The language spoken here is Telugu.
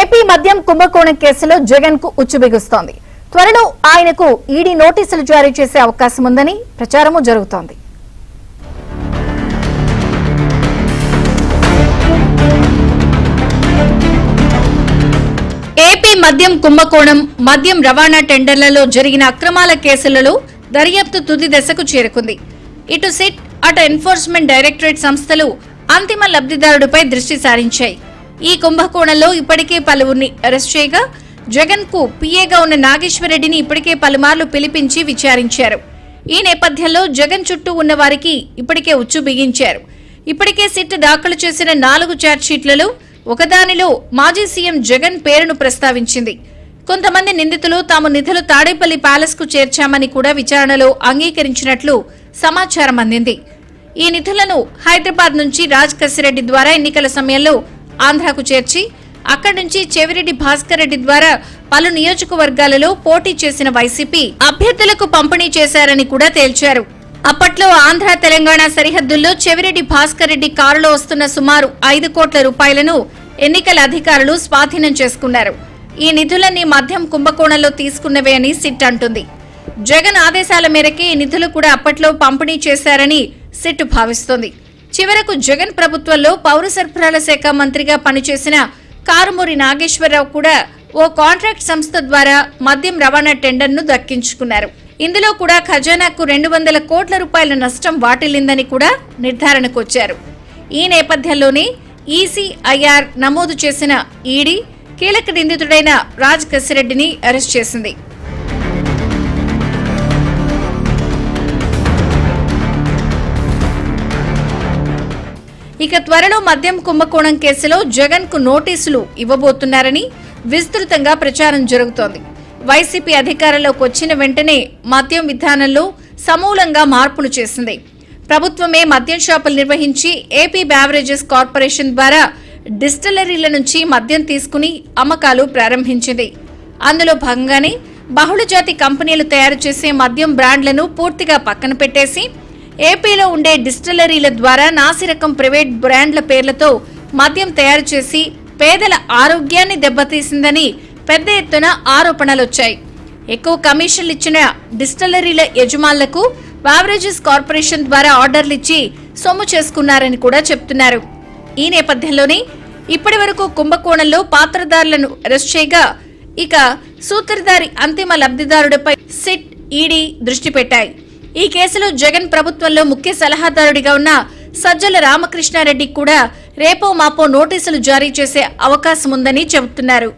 ఏపీ మద్యం కుంభకోణం కేసులో జగన్ కు ఉచ్చు బిగుస్తోంది. త్వరలో ఆయనకు ఈడీ నోటీసులు జారీ చేసే అవకాశం ఉందని ప్రచారము జరుగుతోంది. ఏపీ మద్యం కుంభకోణం, మద్యం రవాణా టెండర్లలో జరిగిన అక్రమాల కేసులలో దర్యాప్తు తుది దశకు చేరుకుంది. ఇటు సిట్, అటు ఎన్ఫోర్స్మెంట్ డైరెక్టరేట్ సంస్థలు అంతిమ లబ్ధిదారుడిపై దృష్టి సారించాయి. ఈ కుంభకోణంలో ఇప్పటికే పలువురిని అరెస్ట్ చేయగా, జగన్ కు పిఏగా ఉన్న నాగేశ్వరరెడ్డిని ఇప్పటికే పలుమార్లు పిలిపించి విచారించారు. ఈ నేపథ్యంలో జగన్ చుట్టూ ఉన్న వారికి ఇప్పటికే ఉచ్చు బిగించారు. ఇప్పటికే సిట్ దాఖలు చేసిన 4 ఛార్జ్షీట్లలో ఒకదానిలో మాజీ సీఎం జగన్ పేరును ప్రస్తావించింది. కొంతమంది నిందితులు తాము నిధులు తాడేపల్లి ప్యాలెస్ కు చేర్చామని కూడా విచారణలో అంగీకరించినట్లు సమాచారం అందింది. ఈ నిధులను హైదరాబాద్ నుంచి రాజ్ కసిరెడ్డి ద్వారా ఎన్నికల సమయంలో ఆంధ్రాకు చేర్చి అక్కడి నుంచి చెవిరెడ్డి భాస్కర్ రెడ్డి ద్వారా పలు నియోజకవర్గాలలో పోటీ చేసిన వైసీపీ అభ్యర్థులకు పంపిణీ చేశారని కూడా తేల్చారు. అప్పట్లో ఆంధ్ర తెలంగాణ సరిహద్దుల్లో చెవిరెడ్డి భాస్కర్ రెడ్డి కారులో వస్తున్న సుమారు 5 కోట్ల రూపాయలను ఎన్నికల అధికారులు స్వాధీనం చేసుకున్నారు. ఈ నిధులన్నీ మద్యం కుంభకోణంలో తీసుకున్నవే అని సిట్ అంటుంది. జగన్ ఆదేశాల మేరకే ఈ నిధులు కూడా అప్పట్లో పంపిణీ చేశారని సిట్ భావిస్తోంది. చివరకు జగన్ ప్రభుత్వంలో పౌర సరఫరాల శాఖ మంత్రిగా పనిచేసిన కారుమూరి నాగేశ్వరరావు కూడా ఓ కాంట్రాక్ట్ సంస్థ ద్వారా మద్యం రవాణా టెండర్ను దక్కించుకున్నారు. ఇందులో కూడా ఖజానాకు 200 కోట్ల రూపాయల నష్టం వాటిల్లిందని కూడా నిర్ధారణకు వచ్చారు. ఈ నేపథ్యంలోనే ఈసీఐఆర్ నమోదు చేసిన ఈడీ కీలక నిందితుడైన రాజ్ కసిరెడ్డిని అరెస్ట్ చేసింది. ఇక త్వరలో మద్యం కుంభకోణం కేసులో జగన్ కు నోటీసులు ఇవ్వబోతున్నారని విస్తృతంగా ప్రచారం జరుగుతోంది. వైసీపీ అధికారంలోకి వచ్చిన వెంటనే మద్యం విధానంలో సమూలంగా మార్పులు చేసింది. ప్రభుత్వమే మద్యం షాపులు నిర్వహించి ఏపీ బ్యావరేజెస్ కార్పొరేషన్ ద్వారా డిస్టిలరీల నుంచి మద్యం తీసుకుని అమ్మకాలు ప్రారంభించింది. అందులో భాగంగానే బహుళజాతి కంపెనీలు తయారు చేసే మద్యం బ్రాండ్లను పూర్తిగా పక్కన పెట్టేసి ఏపీలో ఉండే డిస్టిలరీల ద్వారా నాసిరకం ప్రైవేట్ బ్రాండ్ల పేర్లతో మద్యం తయారు చేసి పేదల ఆరోగ్యాన్ని దెబ్బతీసిందని పెద్ద ఎత్తున ఆరోపణలొచ్చాయి. ఎక్కువ కమిషన్లు ఇచ్చిన డిస్టిలరీల యజమానులకు బెవరేజెస్ కార్పొరేషన్ ద్వారా ఆర్డర్లు ఇచ్చి సొమ్ము చేసుకున్నారని కూడా చెప్తున్నారు. ఈ నేపథ్యంలోనే ఇప్పటి వరకు కుంభకోణంలో పాత్రదారులను అరెస్ట్ చేయగా, ఇక సూత్రధారి అంతిమ లబ్ధిదారుడిపై సిట్, ఈడీ దృష్టి పెట్టాయి. ఈ కేసులో జగన్ ప్రభుత్వంలో ముఖ్య సలహాదారుడిగా ఉన్న సజ్జల రామకృష్ణారెడ్డి కూడా రేపో మాపో నోటీసులు జారీ చేసే అవకాశం ఉందని చెబుతున్నారు.